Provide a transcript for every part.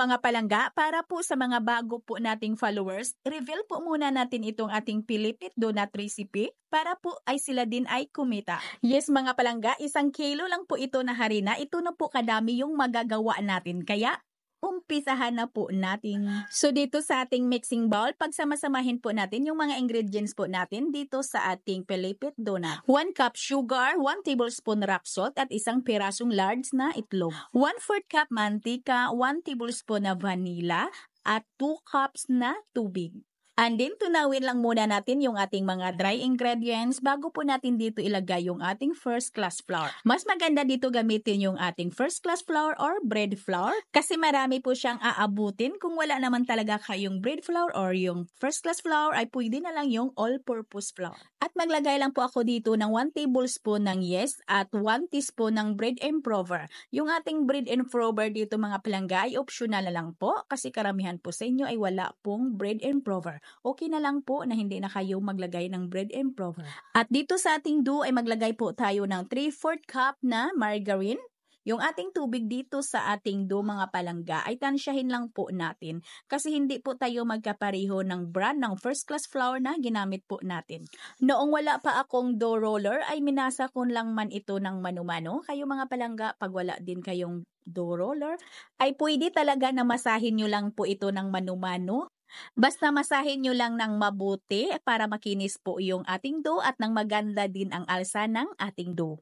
Mga palangga, para po sa mga bago po nating followers, reveal po muna natin itong ating Pilipit Donut recipe para po ay sila din ay kumita. Yes mga palangga, 1 kilo lang po ito na harina. Ito na po kadami yung magagawa natin. Kaya umpisahan na po natin. So dito sa ating mixing bowl, pagsamasamahin po natin yung mga ingredients po natin dito sa ating Pilipit Donut. 1 cup sugar, 1 tablespoon rock salt at 1 pirasong large na itlog. 1/4 cup mantika, 1 tablespoon na vanilla at 2 cups na tubig. And then, tunawin lang muna natin yung ating mga dry ingredients bago po natin dito ilagay yung ating first class flour. Mas maganda dito gamitin yung ating first class flour or bread flour kasi marami po siyang aabutin. Kung wala naman talaga kayong bread flour or yung first class flour ay pwede na lang yung all-purpose flour. At maglagay lang po ako dito ng 1 tablespoon ng yes at 1 teaspoon ng bread improver. Yung ating bread improver dito mga palangga ay optional na lang po kasi karamihan po sa inyo ay wala pong bread improver. Okay na lang po na hindi na kayo maglagay ng bread improver. At dito sa ating dough ay maglagay po tayo ng 3/4 cup na margarine. Yung ating tubig dito sa ating dough mga palangga ay tansyahin lang po natin kasi hindi po tayo magkapareho ng brand ng first class flour na ginamit po natin. Noong wala pa akong dough roller ay minasa ko lang man ito ng mano-mano. Kayo mga palangga, pag wala din kayong dough roller ay pwede talaga na masahin nyo lang po ito ng mano-mano. Basta masahin nyo lang ng mabuti para makinis po yung ating dough at nang maganda din ang alsa ng ating dough.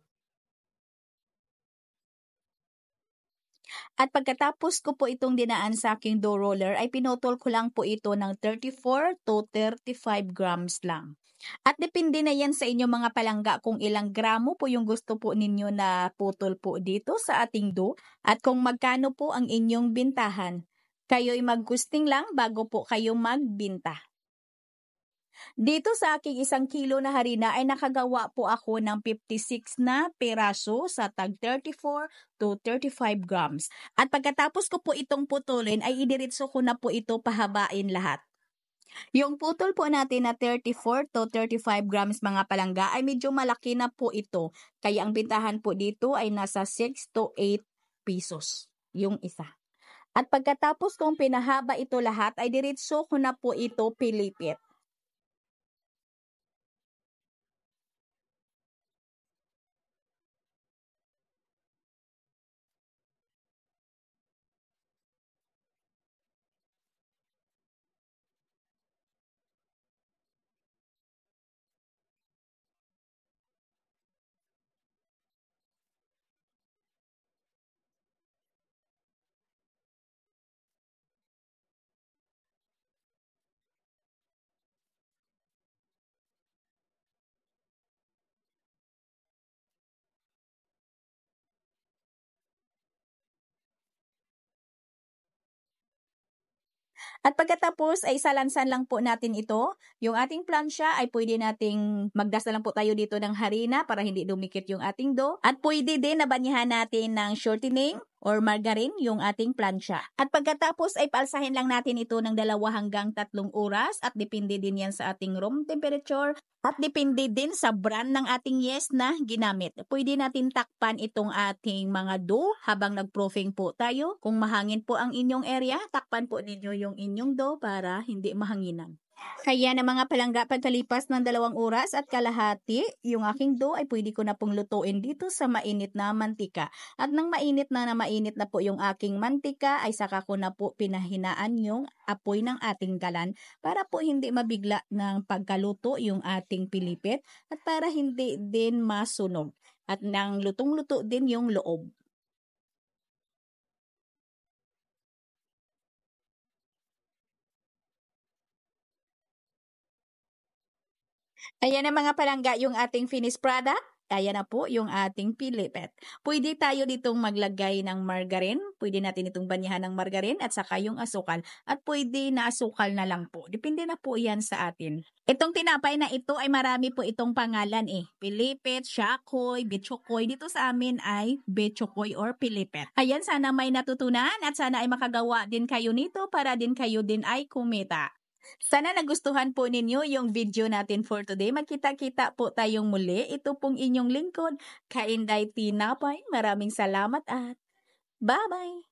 At pagkatapos ko po itong dinaan sa aking dough roller ay pinutol ko lang po ito ng 34 to 35 grams lang. At depende na yan sa inyo mga palangga kung ilang gramo po yung gusto po ninyo na putol po dito sa ating dough at kung magkano po ang inyong bintahan. Kayo'y magkusting lang bago po kayo magbinta. Dito sa aking 1 kilo na harina ay nakagawa po ako ng 56 na piraso sa tag 34 to 35 grams. At pagkatapos ko po itong putulin ay idiretso ko na po ito pahabain lahat. Yung putol po natin na 34 to 35 grams mga palangga ay medyo malaki na po ito. Kaya ang bintahan po dito ay nasa 6 to 8 pesos yung isa. At pagkatapos kong pinahaba ito lahat ay diretso ko na po ito pilipit. At pagkatapos ay salansan lang po natin ito. Yung ating plancha ay pwede nating magdasa lang po tayo dito ng harina para hindi dumikit yung ating dough. At pwede din na banyahan natin ng shortening or margarine yung ating plancha. At pagkatapos ay paalsahin lang natin ito ng 2 hanggang 3 oras at depende din yan sa ating room temperature. At depende din sa brand ng ating yes na ginamit. Pwede natin takpan itong ating mga dough habang nag-proofing po tayo. Kung mahangin po ang inyong area, takpan po ninyo yung inyong dough para hindi mahanginan. Kaya na mga palangga, pagkalipas ng 2 oras at kalahati, yung aking dough ay pwede ko na pong lutuin dito sa mainit na mantika. At nang mainit na po yung aking mantika, ay saka ko na po pinahinaan yung apoy ng ating kalan para po hindi mabigla ng pagkaluto yung ating pilipit at para hindi din masunog. At nang lutong-luto din yung loob. Ayan na mga palangga yung ating finished product. Ayan na po yung ating pilipit. Pwede tayo ditong maglagay ng margarine. Pwede natin itong banyahan ng margarine at saka yung asukal. At pwede na asukal na lang po. Depende na po yan sa atin. Itong tinapay na ito ay marami po itong pangalan eh. Pilipit, Shakoy, Bitchokoy. Dito sa amin ay Bitchokoy or Pilipit. Ayan, sana may natutunan at sana ay makagawa din kayo nito para din kayo din ay kumita. Sana nagustuhan po ninyo yung video natin for today. Magkita-kita po tayong muli. Ito pong inyong lingkod, Kainday Tinapay. Maraming salamat at bye-bye!